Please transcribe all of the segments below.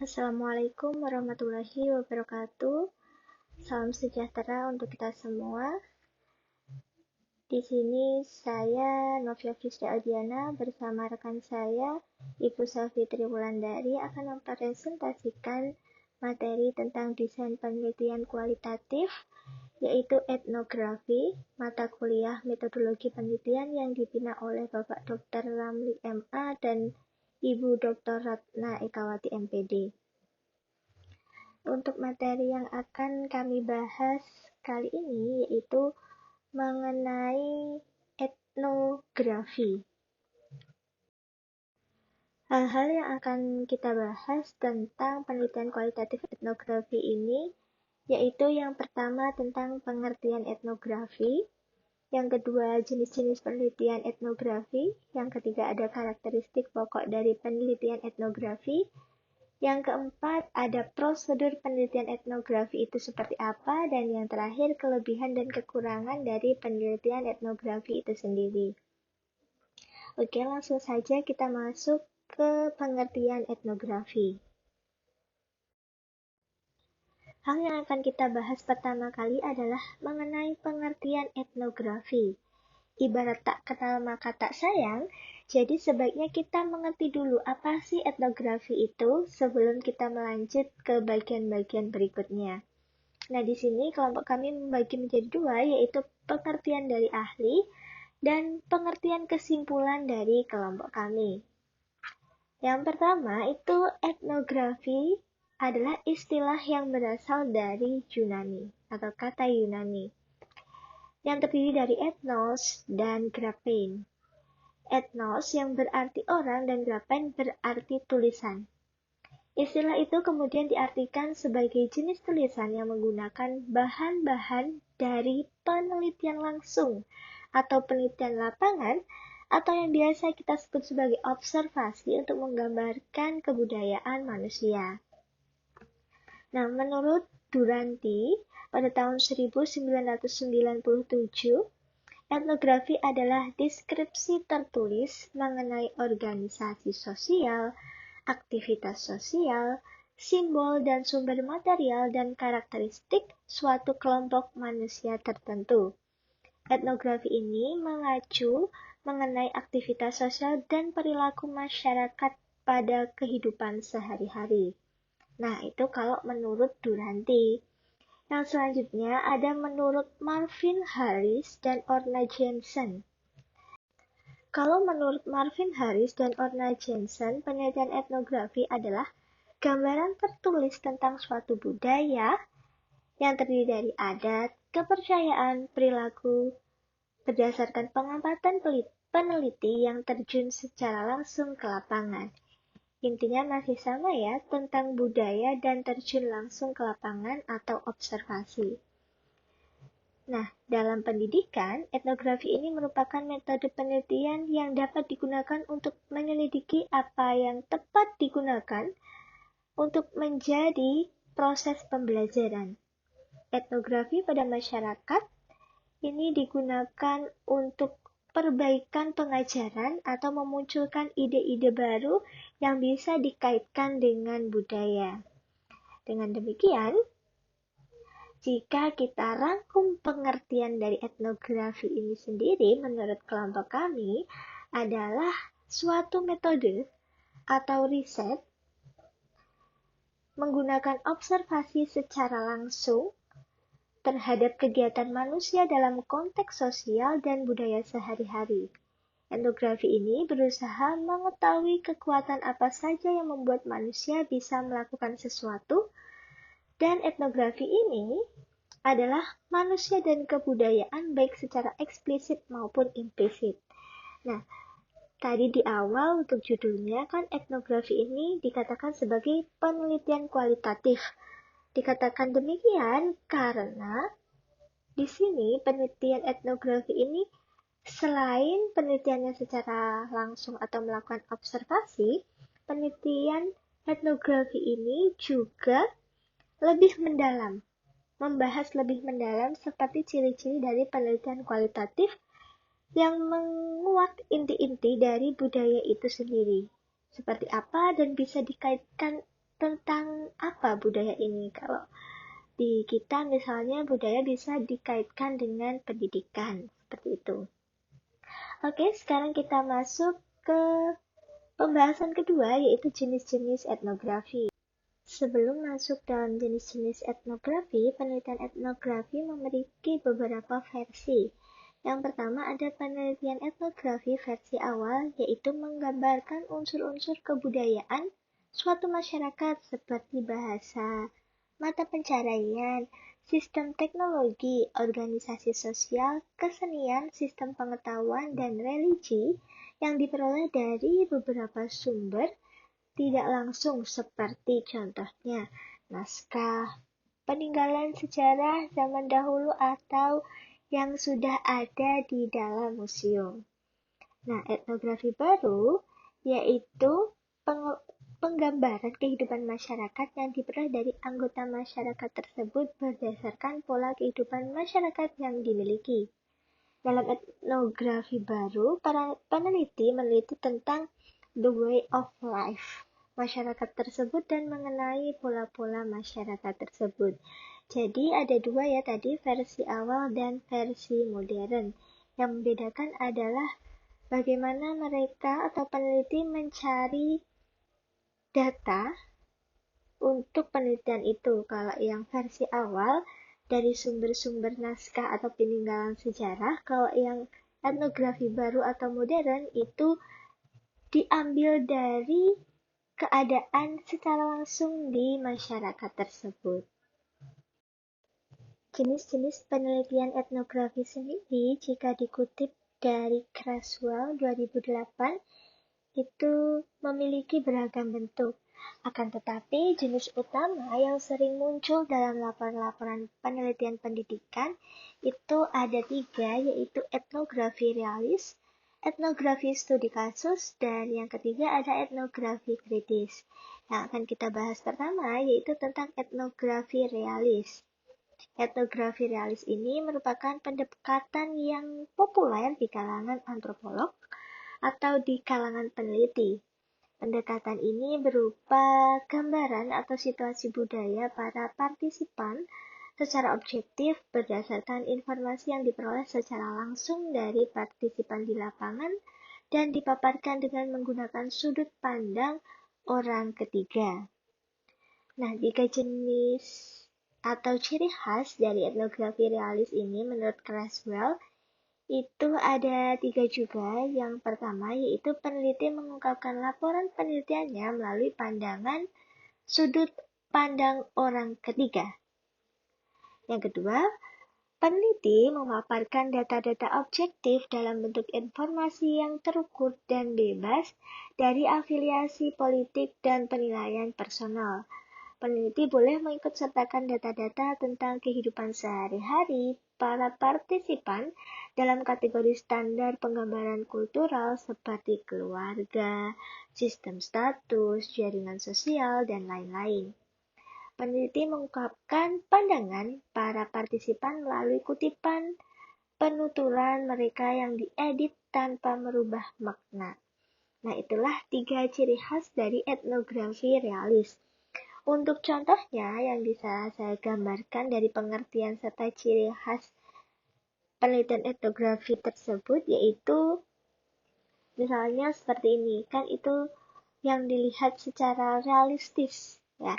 Assalamualaikum warahmatullahi wabarakatuh. Salam sejahtera untuk kita semua. Di sini saya Novia Fisda Adiana bersama rekan saya Ibu Safitri Wulandari akan mempresentasikan materi tentang desain penelitian kualitatif, yaitu etnografi, mata kuliah metodologi penelitian yang dibina oleh Bapak Dr. Ramli MA dan Ibu Dr. Ratna Ekawati MPD. Untuk materi yang akan kami bahas kali ini yaitu mengenai etnografi. Hal-hal yang akan kita bahas tentang penelitian kualitatif etnografi ini yaitu yang pertama tentang pengertian etnografi, yang kedua jenis-jenis penelitian etnografi, yang ketiga ada karakteristik pokok dari penelitian etnografi, yang keempat, ada prosedur penelitian etnografi itu seperti apa, dan yang terakhir, kelebihan dan kekurangan dari penelitian etnografi itu sendiri. Oke, langsung saja kita masuk ke pengertian etnografi. Hal yang akan kita bahas pertama kali adalah mengenai pengertian etnografi. Ibarat tak kenal maka tak sayang, jadi sebaiknya kita mengerti dulu apa sih etnografi itu sebelum kita melanjut ke bagian-bagian berikutnya. Nah, di sini kelompok kami membagi menjadi dua, yaitu pengertian dari ahli dan pengertian kesimpulan dari kelompok kami. Yang pertama itu etnografi adalah istilah yang berasal dari Yunani atau kata Yunani, yang terdiri dari ethnos dan graphein. Ethnos yang berarti orang dan graphein berarti tulisan. Istilah itu kemudian diartikan sebagai jenis tulisan yang menggunakan bahan-bahan dari penelitian langsung atau penelitian lapangan atau yang biasa kita sebut sebagai observasi untuk menggambarkan kebudayaan manusia. Nah, menurut Duranti, pada tahun 1997, etnografi adalah deskripsi tertulis mengenai organisasi sosial, aktivitas sosial, simbol dan sumber material dan karakteristik suatu kelompok manusia tertentu. Etnografi ini mengacu mengenai aktivitas sosial dan perilaku masyarakat pada kehidupan sehari-hari. Nah, itu kalau menurut Duranti. Yang selanjutnya ada menurut Marvin Harris dan Orna Jensen. Kalau menurut Marvin Harris dan Orna Jensen, penelitian etnografi adalah gambaran tertulis tentang suatu budaya yang terdiri dari adat, kepercayaan, perilaku, berdasarkan pengamatan peneliti yang terjun secara langsung ke lapangan. Intinya masih sama ya, tentang budaya dan terjun langsung ke lapangan atau observasi. Nah, dalam pendidikan, etnografi ini merupakan metode penelitian yang dapat digunakan untuk menyelidiki apa yang tepat digunakan untuk menjadi proses pembelajaran. Etnografi pada masyarakat ini digunakan untuk perbaikan pengajaran atau memunculkan ide-ide baru yang bisa dikaitkan dengan budaya. Dengan demikian, jika kita rangkum pengertian dari etnografi ini sendiri, menurut kelompok kami, adalah suatu metode atau riset menggunakan observasi secara langsung terhadap kegiatan manusia dalam konteks sosial dan budaya sehari-hari. Etnografi ini berusaha mengetahui kekuatan apa saja yang membuat manusia bisa melakukan sesuatu, dan etnografi ini adalah manusia dan kebudayaan baik secara eksplisit maupun implisit. Nah, tadi di awal untuk judulnya kan etnografi ini dikatakan sebagai penelitian kualitatif. Dikatakan demikian karena di sini penelitian etnografi ini selain penelitiannya secara langsung atau melakukan observasi, penelitian etnografi ini juga lebih mendalam, membahas lebih mendalam seperti ciri-ciri dari penelitian kualitatif yang menguak inti-inti dari budaya itu sendiri. Seperti apa dan bisa dikaitkan tentang apa budaya ini. Kalau di kita misalnya budaya bisa dikaitkan dengan pendidikan, seperti itu. Oke, sekarang kita masuk ke pembahasan kedua, yaitu jenis-jenis etnografi. Sebelum masuk dalam jenis-jenis etnografi, penelitian etnografi memiliki beberapa versi. Yang pertama ada penelitian etnografi versi awal, yaitu menggambarkan unsur-unsur kebudayaan suatu masyarakat seperti bahasa, mata pencaharian, sistem teknologi, organisasi sosial, kesenian, sistem pengetahuan, dan religi yang diperoleh dari beberapa sumber tidak langsung seperti contohnya naskah, peninggalan sejarah zaman dahulu atau yang sudah ada di dalam museum. Nah, etnografi baru yaitu penggambaran kehidupan masyarakat yang diperoleh dari anggota masyarakat tersebut berdasarkan pola kehidupan masyarakat yang dimiliki. Dalam etnografi baru, para peneliti meneliti tentang the way of life masyarakat tersebut dan mengenai pola-pola masyarakat tersebut. Jadi ada dua ya tadi, versi awal dan versi modern. Yang membedakan adalah bagaimana mereka atau peneliti mencari data untuk penelitian itu. Kalau yang versi awal dari sumber-sumber naskah atau peninggalan sejarah, kalau yang etnografi baru atau modern itu diambil dari keadaan secara langsung di masyarakat tersebut. Jenis-jenis penelitian etnografi sendiri jika dikutip dari Creswell 2008 itu memiliki beragam bentuk. Akan tetapi jenis utama yang sering muncul dalam laporan-laporan penelitian pendidikan itu ada 3, yaitu etnografi realis, etnografi studi kasus, dan yang ketiga ada etnografi kritis. Yang akan kita bahas pertama yaitu tentang etnografi realis. Etnografi realis ini merupakan pendekatan yang populer di kalangan antropolog atau di kalangan peneliti. Pendekatan ini berupa gambaran atau situasi budaya para partisipan secara objektif berdasarkan informasi yang diperoleh secara langsung dari partisipan di lapangan dan dipaparkan dengan menggunakan sudut pandang orang ketiga. Nah, 3 jenis atau ciri khas dari etnografi realis ini menurut Creswell itu ada 3 juga. Yang pertama yaitu peneliti mengungkapkan laporan penelitiannya melalui pandangan sudut pandang orang ketiga. Yang kedua, peneliti memaparkan data-data objektif dalam bentuk informasi yang terukur dan bebas dari afiliasi politik dan penilaian personal. Peneliti boleh mengikutsertakan data-data tentang kehidupan sehari-hari para partisipan dalam kategori standar penggambaran kultural seperti keluarga, sistem status, jaringan sosial, dan lain-lain. Peneliti mengungkapkan pandangan para partisipan melalui kutipan penuturan mereka yang diedit tanpa merubah makna. Nah, itulah 3 ciri khas dari etnografi realis. Untuk contohnya yang bisa saya gambarkan dari pengertian serta ciri khas penelitian etnografi tersebut yaitu misalnya seperti ini, kan itu yang dilihat secara realistis ya.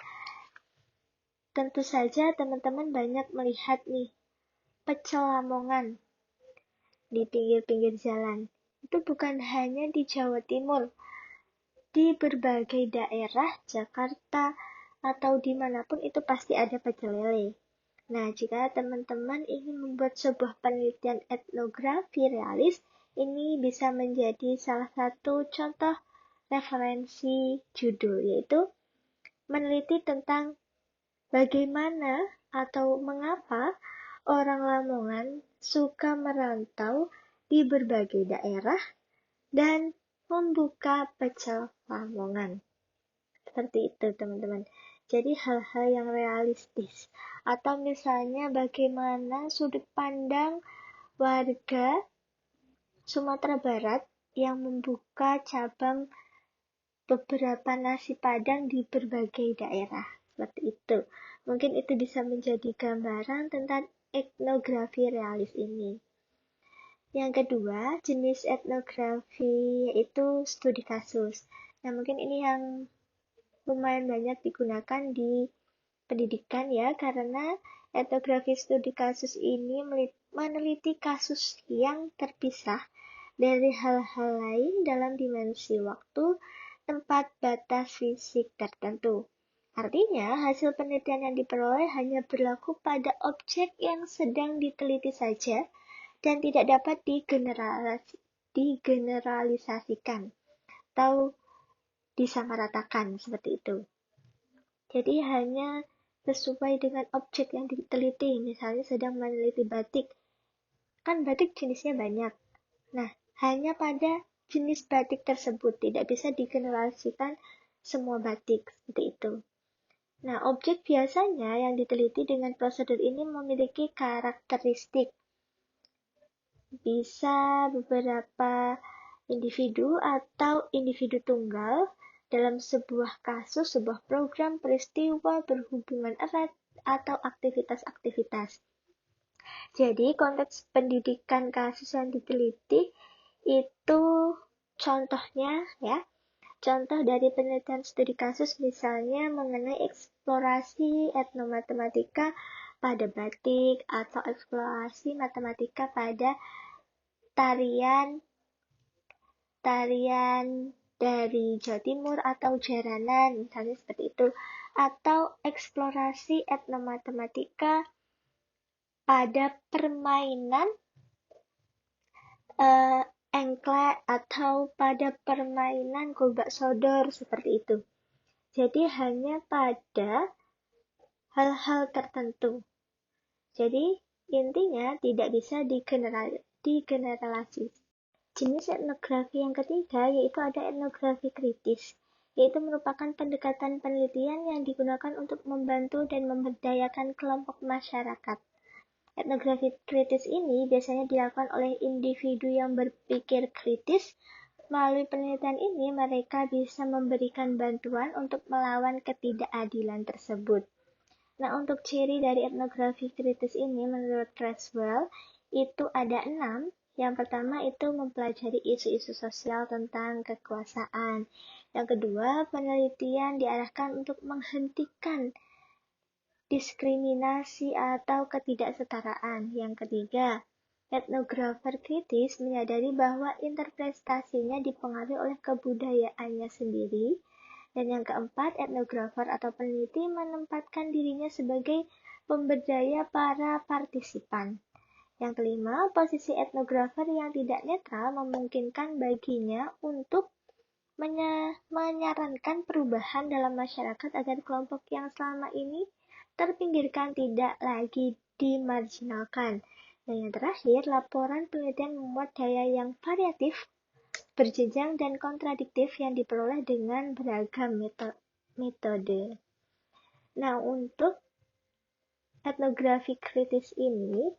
Tentu saja teman-teman banyak melihat nih pecel Lamongan di pinggir-pinggir jalan. Itu bukan hanya di Jawa Timur, di berbagai daerah Jakarta atau dimanapun itu pasti ada pecel lele. Nah, jika teman-teman ingin membuat sebuah penelitian etnografi realis, ini bisa menjadi salah satu contoh referensi judul, yaitu meneliti tentang bagaimana atau mengapa orang Lamongan suka merantau di berbagai daerah dan membuka pecel Lamongan. Seperti itu, teman-teman. Jadi hal-hal yang realistis. Atau misalnya bagaimana sudut pandang warga Sumatera Barat yang membuka cabang beberapa nasi Padang di berbagai daerah. Seperti itu. Mungkin itu bisa menjadi gambaran tentang etnografi realis ini. Yang kedua, jenis etnografi yaitu studi kasus. Nah, mungkin ini yang lumayan banyak digunakan di pendidikan ya, karena etnografi studi kasus ini meneliti kasus yang terpisah dari hal-hal lain dalam dimensi waktu, tempat, batas fisik tertentu. Artinya, hasil penelitian yang diperoleh hanya berlaku pada objek yang sedang diteliti saja dan tidak dapat digeneralisasikan atau disamaratakan seperti itu. Jadi hanya sesuai dengan objek yang diteliti. Misalnya sedang meneliti batik. Kan batik jenisnya banyak. Nah, hanya pada jenis batik tersebut. Tidak bisa digeneralisasikan semua batik. Seperti itu. Nah, objek biasanya yang diteliti dengan prosedur ini memiliki karakteristik. Bisa beberapa individu atau individu tunggal dalam sebuah kasus, sebuah program, peristiwa, berhubungan erat, atau aktivitas-aktivitas. Jadi, konteks pendidikan kasus yang diteliti itu contohnya ya, contoh dari penelitian studi kasus misalnya mengenai eksplorasi etnomatematika pada batik atau eksplorasi matematika pada tarian dari Jawa Timur atau jaranan, misalnya seperti itu, atau eksplorasi etnomatematika pada permainan engklek atau pada permainan gobak sodor, seperti itu. Jadi hanya pada hal-hal tertentu. Jadi intinya tidak bisa digeneralisasi. Jenis etnografi yang ketiga yaitu ada etnografi kritis, yaitu merupakan pendekatan penelitian yang digunakan untuk membantu dan memberdayakan kelompok masyarakat. Etnografi kritis ini biasanya dilakukan oleh individu yang berpikir kritis. Melalui penelitian ini, mereka bisa memberikan bantuan untuk melawan ketidakadilan tersebut. Nah, untuk ciri dari etnografi kritis ini menurut Creswell itu ada 6. Yang pertama itu mempelajari isu-isu sosial tentang kekuasaan. Yang kedua, penelitian diarahkan untuk menghentikan diskriminasi atau ketidaksetaraan. Yang ketiga, etnografer kritis menyadari bahwa interpretasinya dipengaruhi oleh kebudayaannya sendiri. Dan yang keempat, etnografer atau peneliti menempatkan dirinya sebagai pemberdaya para partisipan. Yang kelima, posisi etnografer yang tidak netral memungkinkan baginya untuk menyarankan perubahan dalam masyarakat agar kelompok yang selama ini terpinggirkan tidak lagi dimarginalkan. Dan yang terakhir, laporan penelitian memuat daya yang variatif, berjenjang dan kontradiktif yang diperoleh dengan beragam metode. Nah, untuk etnografi kritis ini,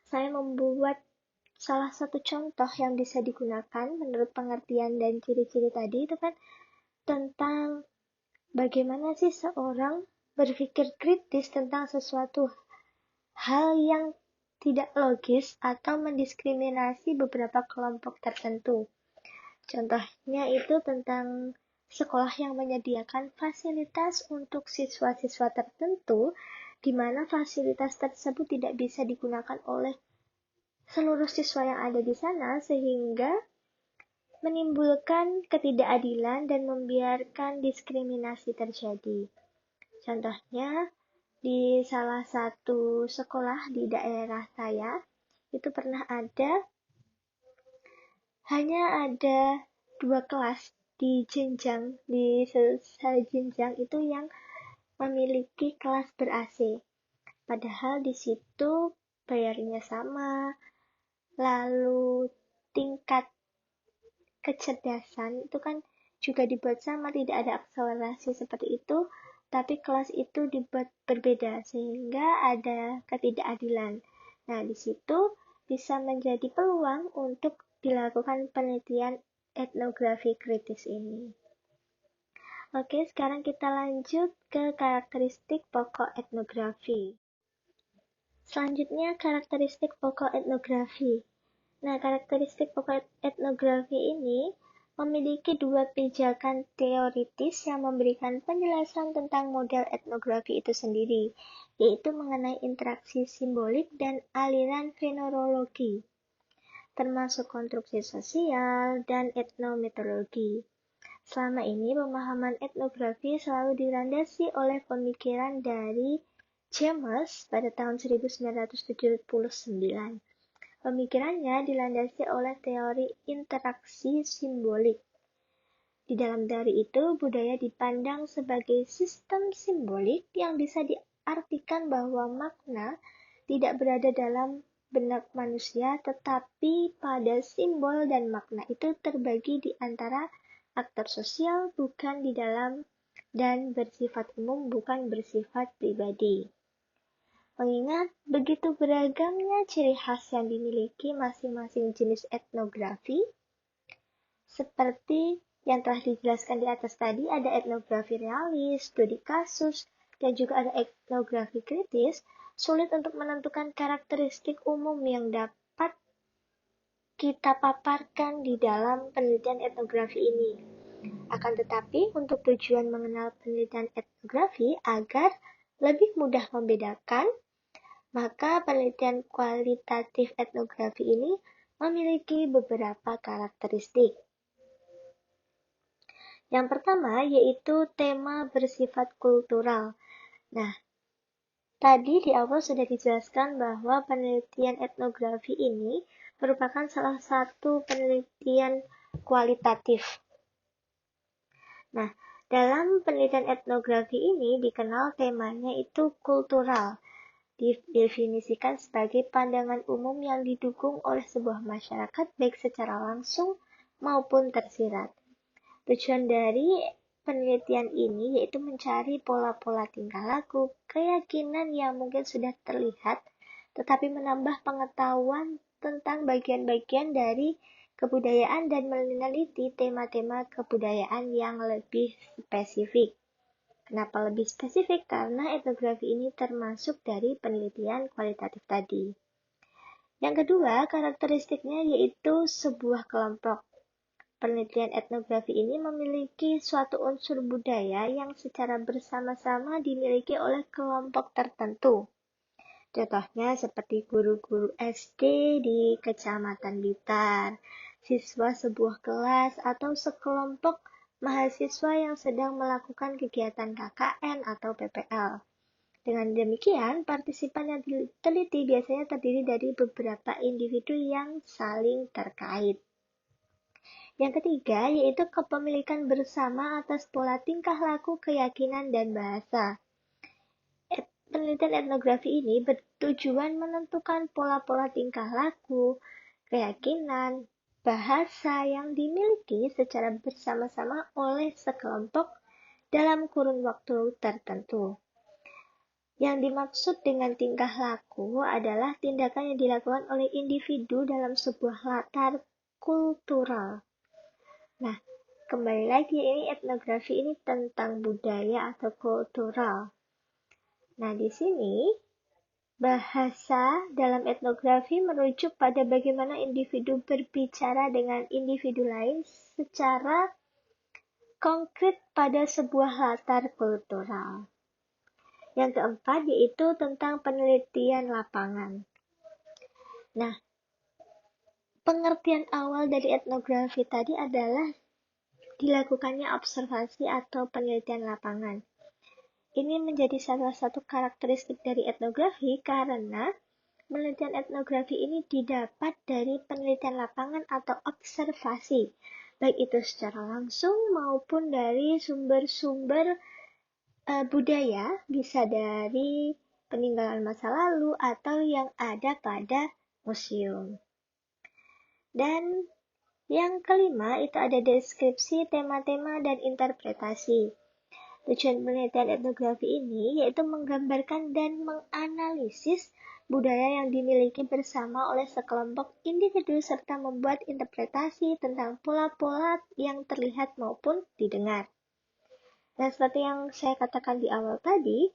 saya membuat salah satu contoh yang bisa digunakan menurut pengertian dan ciri-ciri tadi itu kan tentang bagaimana sih seorang berpikir kritis tentang sesuatu hal yang tidak logis atau mendiskriminasi beberapa kelompok tertentu. Contohnya itu tentang sekolah yang menyediakan fasilitas untuk siswa-siswa tertentu, di mana fasilitas tersebut tidak bisa digunakan oleh seluruh siswa yang ada di sana, sehingga menimbulkan ketidakadilan dan membiarkan diskriminasi terjadi. Contohnya, di salah satu sekolah di daerah saya, itu pernah hanya ada 2 kelas di selesai jenjang itu yang memiliki kelas ber-AC. Padahal di situ bayarnya sama, lalu tingkat kecerdasan itu kan juga dibuat sama, tidak ada akselerasi seperti itu, tapi kelas itu dibuat berbeda sehingga ada ketidakadilan. Nah, di situ bisa menjadi peluang untuk dilakukan penelitian etnografi kritis ini. Oke, sekarang kita lanjut ke karakteristik pokok etnografi. Selanjutnya, karakteristik pokok etnografi. Nah, karakteristik pokok etnografi ini memiliki dua pijakan teoritis yang memberikan penjelasan tentang model etnografi itu sendiri, yaitu mengenai interaksi simbolik dan aliran fenomenologi, termasuk konstruksi sosial dan etnometodologi. Selama ini, pemahaman etnografi selalu dilandasi oleh pemikiran dari James pada tahun 1979. Pemikirannya dilandasi oleh teori interaksi simbolik. Di dalam teori itu, budaya dipandang sebagai sistem simbolik yang bisa diartikan bahwa makna tidak berada dalam benak manusia, tetapi pada simbol dan makna itu terbagi di antara aktor sosial, bukan di dalam, dan bersifat umum, bukan bersifat pribadi. Mengingat begitu beragamnya ciri khas yang dimiliki masing-masing jenis etnografi, seperti yang telah dijelaskan di atas tadi, ada etnografi realis, studi kasus, dan juga ada etnografi kritis, sulit untuk menentukan karakteristik umum yang dapat kita paparkan di dalam penelitian etnografi ini. Akan tetapi, untuk tujuan mengenal penelitian etnografi agar lebih mudah membedakan, maka penelitian kualitatif etnografi ini memiliki beberapa karakteristik. Yang pertama yaitu tema bersifat kultural. Nah, tadi di awal sudah dijelaskan bahwa penelitian etnografi ini merupakan salah satu penelitian kualitatif. Nah, dalam penelitian etnografi ini dikenal temanya itu kultural. Didefinisikan sebagai pandangan umum yang didukung oleh sebuah masyarakat baik secara langsung maupun tersirat. Tujuan dari penelitian ini yaitu mencari pola-pola tingkah laku, keyakinan yang mungkin sudah terlihat, tetapi menambah pengetahuan tentang bagian-bagian dari kebudayaan dan meneliti tema-tema kebudayaan yang lebih spesifik. Kenapa lebih spesifik? Karena etnografi ini termasuk dari penelitian kualitatif tadi. Yang kedua, karakteristiknya yaitu sebuah kelompok. Penelitian etnografi ini memiliki suatu unsur budaya yang secara bersama-sama dimiliki oleh kelompok tertentu. Contohnya seperti guru-guru SD di Kecamatan Blitar, siswa sebuah kelas, atau sekelompok mahasiswa yang sedang melakukan kegiatan KKN atau PPL. Dengan demikian, partisipan yang diteliti biasanya terdiri dari beberapa individu yang saling terkait. Yang ketiga, yaitu kepemilikan bersama atas pola tingkah laku, keyakinan, dan bahasa. Penelitian etnografi ini bertujuan menentukan pola-pola tingkah laku, keyakinan, bahasa yang dimiliki secara bersama-sama oleh sekelompok dalam kurun waktu tertentu. Yang dimaksud dengan tingkah laku adalah tindakan yang dilakukan oleh individu dalam sebuah latar kultural. Nah, kembali lagi ini etnografi ini tentang budaya atau kultural. Nah, di sini bahasa dalam etnografi merujuk pada bagaimana individu berbicara dengan individu lain secara konkret pada sebuah latar kultural. Yang keempat yaitu tentang penelitian lapangan. Nah, pengertian awal dari etnografi tadi adalah dilakukannya observasi atau penelitian lapangan. Ini menjadi salah satu karakteristik dari etnografi karena penelitian etnografi ini didapat dari penelitian lapangan atau observasi, baik itu secara langsung maupun dari sumber-sumber budaya, bisa dari peninggalan masa lalu atau yang ada pada museum. Dan yang kelima itu ada deskripsi, tema-tema, dan interpretasi. Tujuan penelitian etnografi ini yaitu menggambarkan dan menganalisis budaya yang dimiliki bersama oleh sekelompok individu serta membuat interpretasi tentang pola-pola yang terlihat maupun didengar. Nah, seperti yang saya katakan di awal tadi,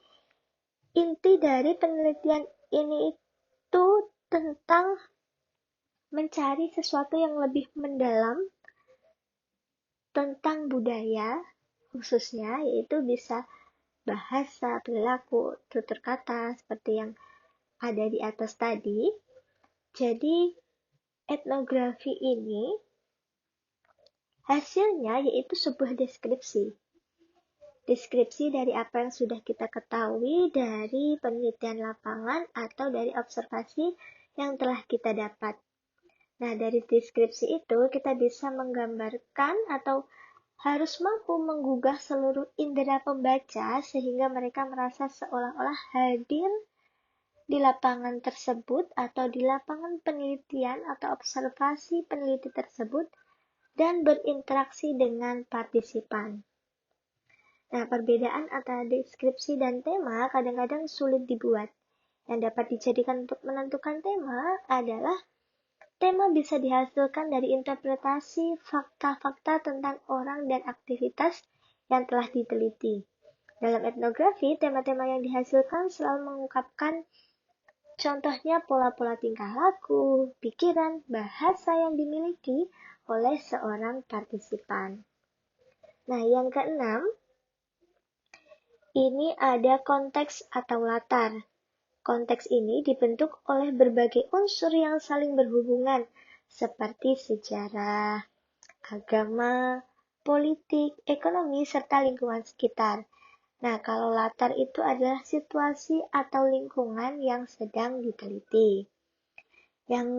inti dari penelitian ini itu tentang mencari sesuatu yang lebih mendalam tentang budaya, khususnya yaitu bisa bahasa, perilaku, tutur kata, seperti yang ada di atas tadi. Jadi, etnografi ini hasilnya yaitu sebuah deskripsi. Deskripsi dari apa yang sudah kita ketahui dari penelitian lapangan atau dari observasi yang telah kita dapat. Nah, dari deskripsi itu kita bisa menggambarkan atau harus mampu menggugah seluruh indera pembaca sehingga mereka merasa seolah-olah hadir di lapangan tersebut atau di lapangan penelitian atau observasi peneliti tersebut dan berinteraksi dengan partisipan. Nah, perbedaan antara deskripsi dan tema kadang-kadang sulit dibuat. Yang dapat dijadikan untuk menentukan tema adalah tema bisa dihasilkan dari interpretasi fakta-fakta tentang orang dan aktivitas yang telah diteliti. Dalam etnografi, tema-tema yang dihasilkan selalu mengungkapkan contohnya pola-pola tingkah laku, pikiran, bahasa yang dimiliki oleh seorang partisipan. Nah, yang keenam, ini ada konteks atau latar. Konteks ini dibentuk oleh berbagai unsur yang saling berhubungan, seperti sejarah, agama, politik, ekonomi, serta lingkungan sekitar. Nah, kalau latar itu adalah situasi atau lingkungan yang sedang diteliti. Yang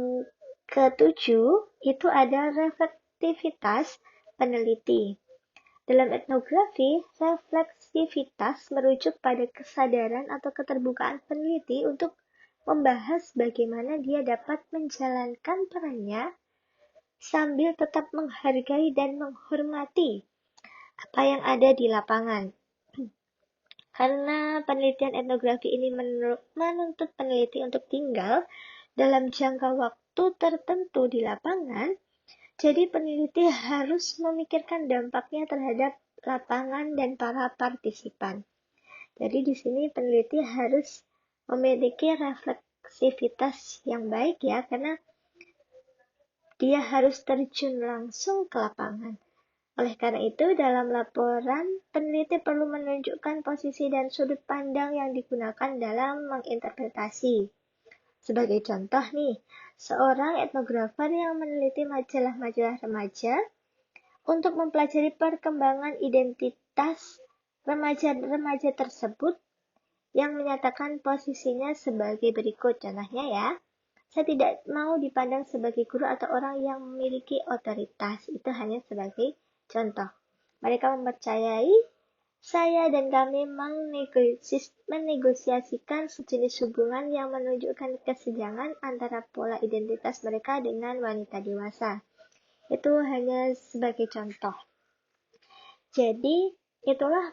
ketujuh, itu ada reflektivitas peneliti. Dalam etnografi, refleksivitas merujuk pada kesadaran atau keterbukaan peneliti untuk membahas bagaimana dia dapat menjalankan perannya sambil tetap menghargai dan menghormati apa yang ada di lapangan. Karena penelitian etnografi ini menuntut peneliti untuk tinggal dalam jangka waktu tertentu di lapangan, jadi peneliti harus memikirkan dampaknya terhadap lapangan dan para partisipan. Jadi di sini peneliti harus memiliki refleksivitas yang baik ya, karena dia harus terjun langsung ke lapangan. Oleh karena itu, dalam laporan, peneliti perlu menunjukkan posisi dan sudut pandang yang digunakan dalam menginterpretasi. Sebagai contoh nih, seorang etnografer yang meneliti majalah-majalah remaja untuk mempelajari perkembangan identitas remaja-remaja tersebut yang menyatakan posisinya sebagai berikut. Contohnya ya, saya tidak mau dipandang sebagai guru atau orang yang memiliki otoritas. Itu hanya sebagai contoh. Mereka mempercayai saya dan kami menegosiasikan sejenis hubungan yang menunjukkan kesenjangan antara pola identitas mereka dengan wanita dewasa. Itu hanya sebagai contoh. Jadi, itulah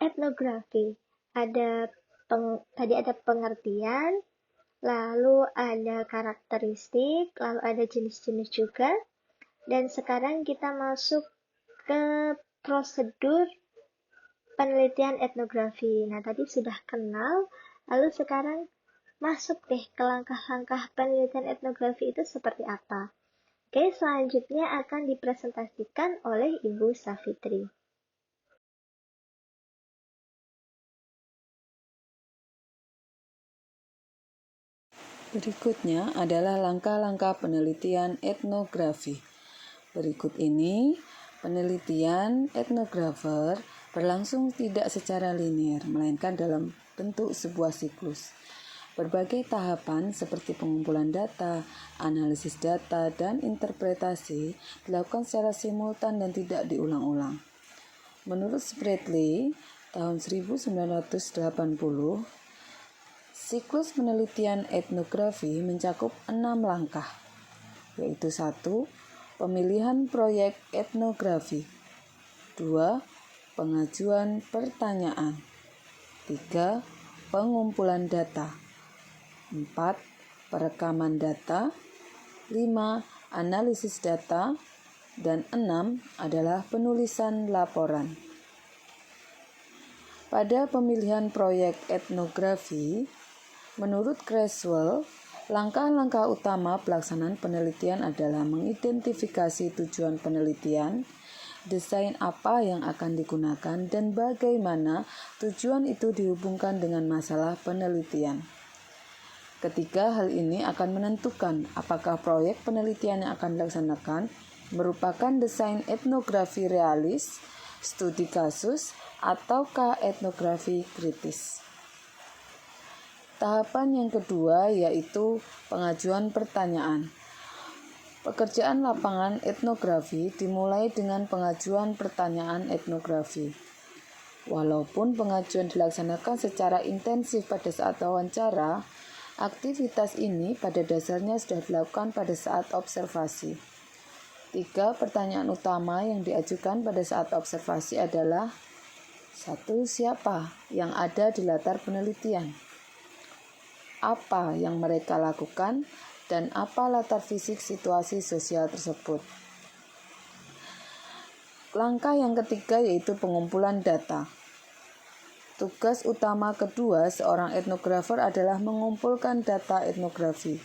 etnografi. Tadi ada pengertian, lalu ada karakteristik, lalu ada jenis-jenis juga. Dan sekarang kita masuk ke prosedur penelitian etnografi. Nah, tadi sudah kenal, lalu sekarang masuk deh ke langkah-langkah penelitian etnografi itu seperti apa. Oke, selanjutnya akan dipresentasikan oleh Ibu Safitri. Berikutnya adalah langkah-langkah penelitian etnografi. Berikut ini, penelitian etnografer berlangsung tidak secara linear, melainkan dalam bentuk sebuah siklus. Berbagai tahapan seperti pengumpulan data, analisis data, dan interpretasi dilakukan secara simultan dan tidak diulang-ulang. Menurut Spratly, tahun 1980, siklus penelitian etnografi mencakup 6 langkah, yaitu 1. Pemilihan proyek etnografi. 2. Pengajuan pertanyaan. 3. Pengumpulan data. 4. Perekaman data. 5. Analisis data. Dan 6 adalah penulisan laporan. Pada pemilihan proyek etnografi, menurut Creswell, langkah-langkah utama pelaksanaan penelitian adalah mengidentifikasi tujuan penelitian, desain apa yang akan digunakan, dan bagaimana tujuan itu dihubungkan dengan masalah penelitian. Ketiga hal ini akan menentukan apakah proyek penelitian yang akan dilaksanakan merupakan desain etnografi realis, studi kasus, ataukah etnografi kritis. Tahapan yang kedua yaitu pengajuan pertanyaan. Pekerjaan lapangan etnografi dimulai dengan pengajuan pertanyaan etnografi. Walaupun pengajuan dilaksanakan secara intensif pada saat wawancara, aktivitas ini pada dasarnya sudah dilakukan pada saat observasi. 3 pertanyaan utama yang diajukan pada saat observasi adalah: 1. Siapa yang ada di latar penelitian? Apa yang mereka lakukan dan apa latar fisik situasi sosial tersebut. Langkah yang ketiga yaitu pengumpulan data. Tugas utama kedua seorang etnografer adalah mengumpulkan data etnografi.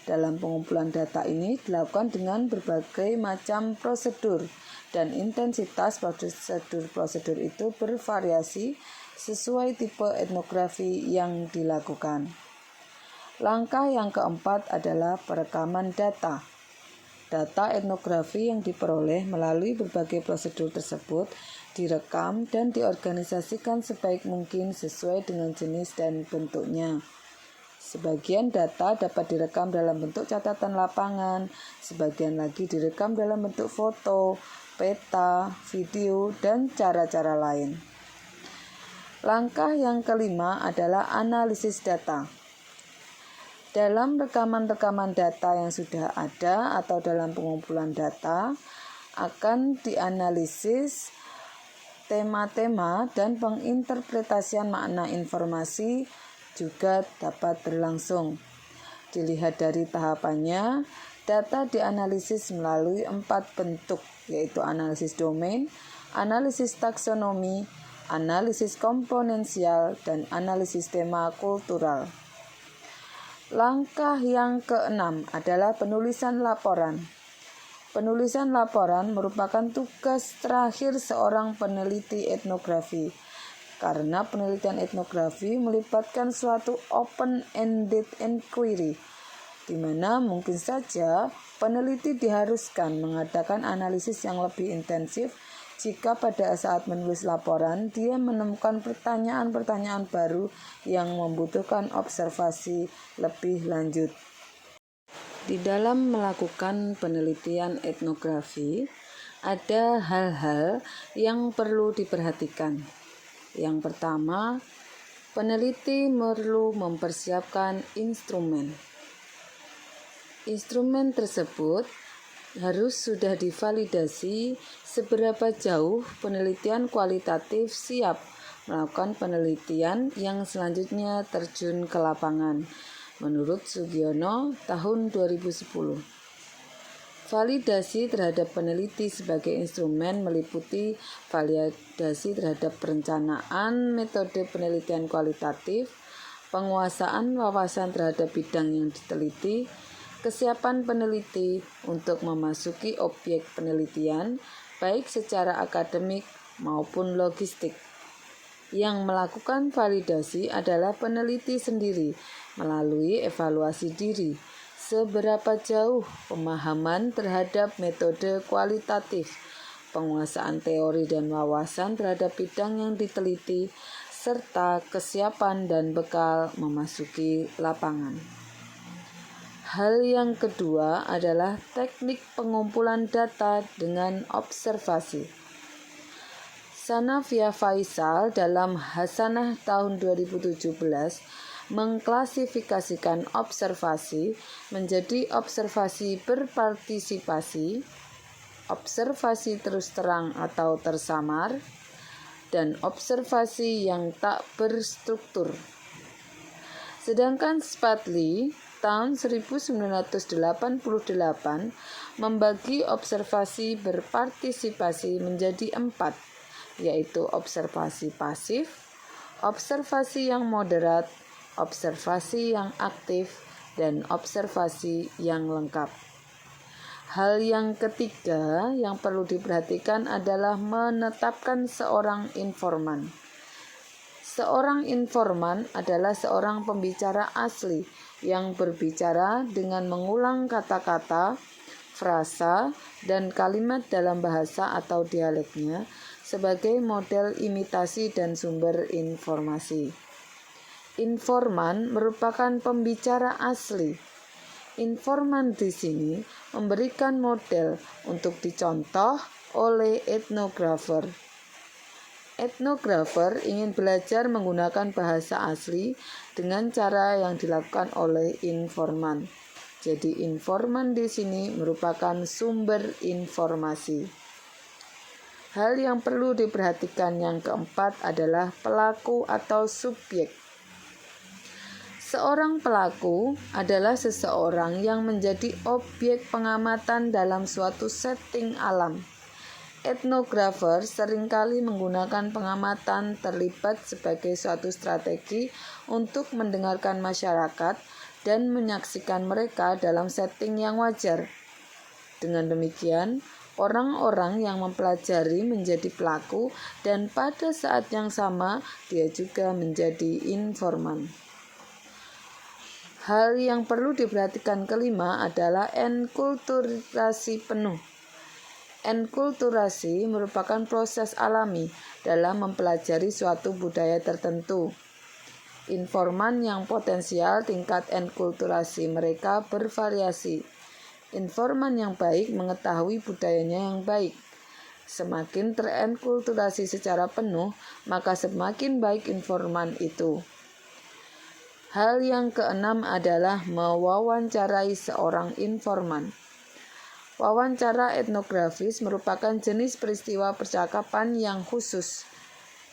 Dalam pengumpulan data ini dilakukan dengan berbagai macam prosedur dan intensitas prosedur itu bervariasi sesuai tipe etnografi yang dilakukan. Langkah yang keempat adalah perekaman data. Data etnografi yang diperoleh melalui berbagai prosedur tersebut direkam dan diorganisasikan sebaik mungkin sesuai dengan jenis dan bentuknya. Sebagian data dapat direkam dalam bentuk catatan lapangan, sebagian lagi direkam dalam bentuk foto, peta, video, dan cara-cara lain. Langkah yang kelima adalah analisis data. Dalam rekaman-rekaman data yang sudah ada atau dalam pengumpulan data, akan dianalisis tema-tema dan penginterpretasian makna informasi juga dapat berlangsung. Dilihat dari tahapannya, data dianalisis melalui 4 bentuk, yaitu analisis domain, analisis taksonomi, analisis komponensial, dan analisis tema kultural. Langkah yang keenam adalah penulisan laporan. Penulisan laporan merupakan tugas terakhir seorang peneliti etnografi, karena penelitian etnografi melibatkan suatu open-ended inquiry, di mana mungkin saja peneliti diharuskan mengadakan analisis yang lebih intensif jika pada saat menulis laporan dia menemukan pertanyaan-pertanyaan baru yang membutuhkan observasi lebih lanjut. Di dalam melakukan penelitian etnografi, ada hal-hal yang perlu diperhatikan. Yang pertama, peneliti perlu mempersiapkan instrumen. Instrumen tersebut harus sudah divalidasi seberapa jauh penelitian kualitatif siap melakukan penelitian yang selanjutnya terjun ke lapangan. Menurut Sugiono tahun 2010. Validasi terhadap peneliti sebagai instrumen meliputi validasi terhadap perencanaan metode penelitian kualitatif, penguasaan wawasan terhadap bidang yang diteliti, kesiapan peneliti untuk memasuki objek penelitian, baik secara akademik maupun logistik. Yang melakukan validasi adalah peneliti sendiri melalui evaluasi diri. Seberapa jauh pemahaman terhadap metode kualitatif, penguasaan teori dan wawasan terhadap bidang yang diteliti, serta kesiapan dan bekal memasuki lapangan. Hal yang kedua adalah teknik pengumpulan data dengan observasi. Sanavia Faisal dalam Hasanah tahun 2017 mengklasifikasikan observasi menjadi observasi berpartisipasi, observasi terus terang atau tersamar, dan observasi yang tak berstruktur. Sedangkan Spatli tahun 1988 membagi observasi berpartisipasi menjadi 4, yaitu observasi pasif, observasi yang moderat, observasi yang aktif, dan observasi yang lengkap. Hal yang ketiga yang perlu diperhatikan adalah menetapkan seorang informan. Seorang informan adalah seorang pembicara asli yang berbicara dengan mengulang kata-kata, frasa, dan kalimat dalam bahasa atau dialeknya sebagai model imitasi dan sumber informasi. Informan merupakan pembicara asli. Informan di sini memberikan model untuk dicontoh oleh etnografer. Etnografer ingin belajar menggunakan bahasa asli dengan cara yang dilakukan oleh informan. Jadi informan di sini merupakan sumber informasi. Hal yang perlu diperhatikan yang keempat adalah pelaku atau subjek. Seorang pelaku adalah seseorang yang menjadi objek pengamatan dalam suatu setting alam. Etnografer seringkali menggunakan pengamatan terlibat sebagai suatu strategi untuk mendengarkan masyarakat dan menyaksikan mereka dalam setting yang wajar. Dengan demikian, orang-orang yang mempelajari menjadi pelaku dan pada saat yang sama dia juga menjadi informan. Hal yang perlu diperhatikan kelima adalah enkulturasi penuh. Enkulturasi merupakan proses alami dalam mempelajari suatu budaya tertentu. Informan yang potensial tingkat enkulturasi mereka bervariasi. Informan yang baik mengetahui budayanya yang baik. Semakin terenkulturasi secara penuh, maka semakin baik informan itu. Hal yang keenam adalah mewawancarai seorang informan. Wawancara etnografis merupakan jenis peristiwa percakapan yang khusus.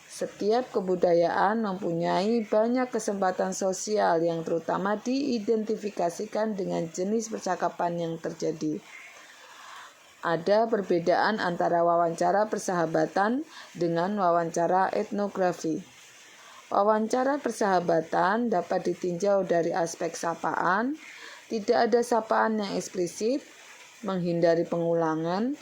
Setiap kebudayaan mempunyai banyak kesempatan sosial yang terutama diidentifikasikan dengan jenis percakapan yang terjadi. Ada perbedaan antara wawancara persahabatan dengan wawancara etnografi. Wawancara persahabatan dapat ditinjau dari aspek sapaan, tidak ada sapaan yang eksplisit, menghindari pengulangan,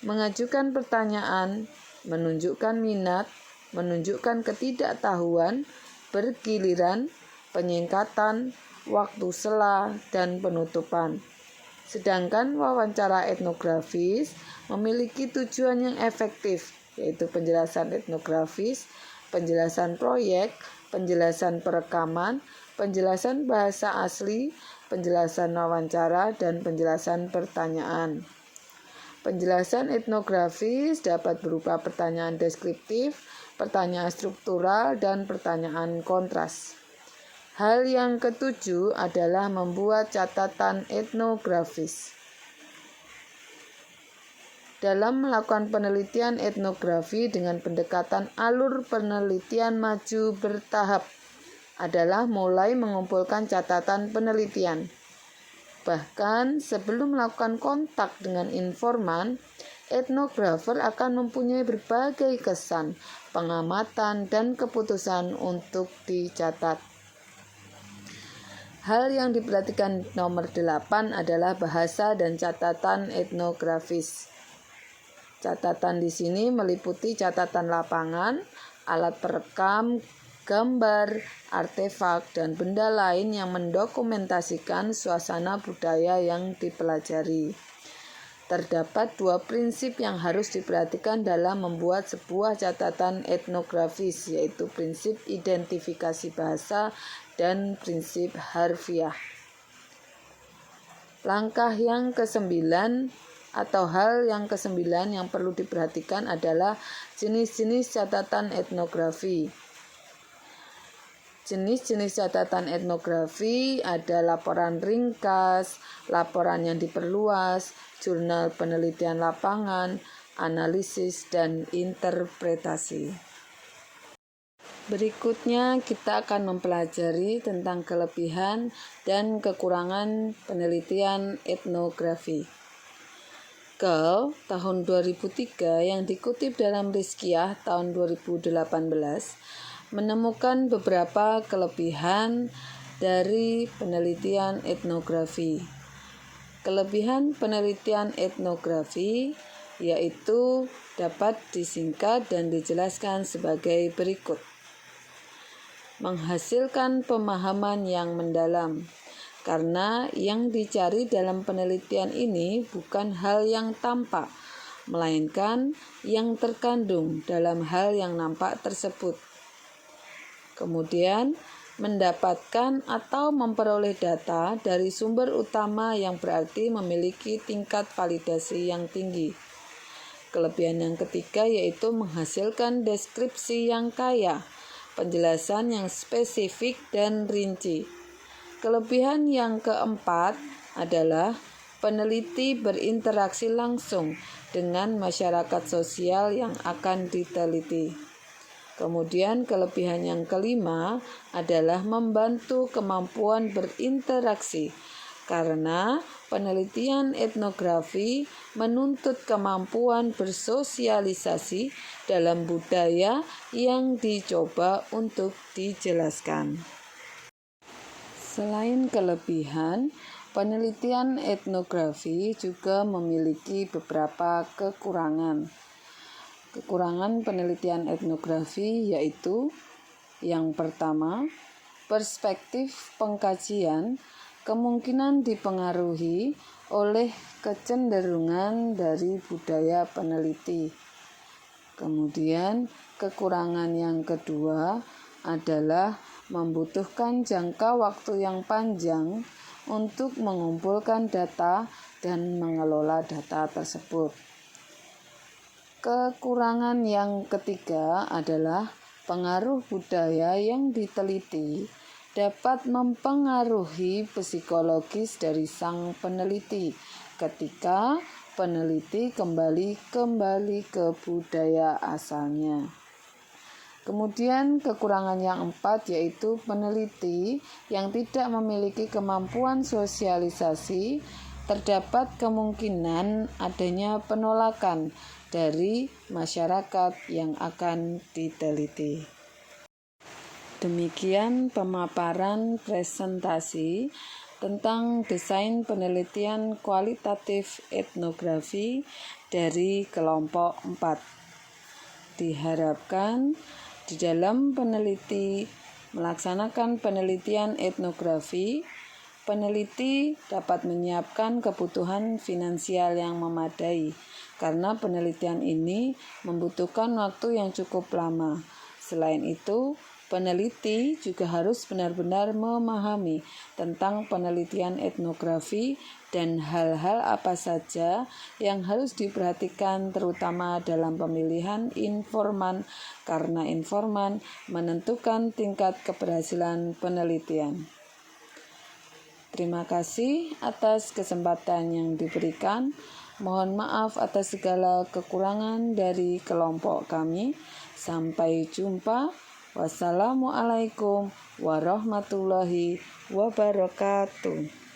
mengajukan pertanyaan, menunjukkan minat, menunjukkan ketidaktahuan, bergiliran, penyingkatan, waktu sela, dan penutupan. Sedangkan wawancara etnografis memiliki tujuan yang efektif, yaitu penjelasan etnografis, penjelasan proyek, penjelasan perekaman, penjelasan bahasa asli, penjelasan wawancara, dan penjelasan pertanyaan. Penjelasan etnografis dapat berupa pertanyaan deskriptif, pertanyaan struktural, dan pertanyaan kontras. Hal yang ketujuh adalah membuat catatan etnografis. Dalam melakukan penelitian etnografi dengan pendekatan alur penelitian maju bertahap adalah mulai mengumpulkan catatan penelitian. Bahkan sebelum melakukan kontak dengan informan, etnografer akan mempunyai berbagai kesan, pengamatan, dan keputusan untuk dicatat. Hal yang diperhatikan nomor 8 adalah bahasa dan catatan etnografis. Catatan di sini meliputi catatan lapangan, alat perekam, gambar, artefak, dan benda lain yang mendokumentasikan suasana budaya yang dipelajari. Terdapat dua prinsip yang harus diperhatikan dalam membuat sebuah catatan etnografis, yaitu prinsip identifikasi bahasa dan prinsip harfiah. Langkah yang kesembilan atau hal yang kesembilan yang perlu diperhatikan adalah jenis-jenis catatan etnografi. Jenis-jenis catatan etnografi ada laporan ringkas, laporan yang diperluas, jurnal penelitian lapangan, analisis, dan interpretasi. Berikutnya kita akan mempelajari tentang kelebihan dan kekurangan penelitian etnografi. Girl tahun 2003 yang dikutip dalam Rizkiyah tahun 2018 menemukan beberapa kelebihan dari penelitian etnografi. Kelebihan penelitian etnografi yaitu dapat disingkat dan dijelaskan sebagai berikut. Menghasilkan pemahaman yang mendalam, karena yang dicari dalam penelitian ini bukan hal yang tampak, melainkan yang terkandung dalam hal yang nampak tersebut. Kemudian, mendapatkan atau memperoleh data dari sumber utama yang berarti memiliki tingkat validasi yang tinggi. Kelebihan yang ketiga yaitu menghasilkan deskripsi yang kaya, penjelasan yang spesifik dan rinci. Kelebihan yang keempat adalah peneliti berinteraksi langsung dengan masyarakat sosial yang akan diteliti. Kemudian kelebihan yang kelima adalah membantu kemampuan berinteraksi, karena penelitian etnografi menuntut kemampuan bersosialisasi dalam budaya yang dicoba untuk dijelaskan. Selain kelebihan, penelitian etnografi juga memiliki beberapa kekurangan. Kekurangan penelitian etnografi yaitu yang pertama, perspektif pengkajian kemungkinan dipengaruhi oleh kecenderungan dari budaya peneliti. Kemudian, kekurangan yang kedua adalah membutuhkan jangka waktu yang panjang untuk mengumpulkan data dan mengelola data tersebut. Kekurangan yang ketiga adalah pengaruh budaya yang diteliti dapat mempengaruhi psikologis dari sang peneliti ketika peneliti kembali ke budaya asalnya. Kemudian kekurangan yang keempat yaitu peneliti yang tidak memiliki kemampuan sosialisasi, terdapat kemungkinan adanya penolakan dari masyarakat yang akan diteliti. Demikian pemaparan presentasi tentang desain penelitian kualitatif etnografi dari kelompok 4. Diharapkan di dalam peneliti melaksanakan penelitian etnografi, peneliti dapat menyiapkan kebutuhan finansial yang memadai, karena penelitian ini membutuhkan waktu yang cukup lama. Selain itu, peneliti juga harus benar-benar memahami tentang penelitian etnografi dan hal-hal apa saja yang harus diperhatikan terutama dalam pemilihan informan, karena informan menentukan tingkat keberhasilan penelitian. Terima kasih atas kesempatan yang diberikan. Mohon maaf atas segala kekurangan dari kelompok kami. Sampai jumpa. Wassalamualaikum warahmatullahi wabarakatuh.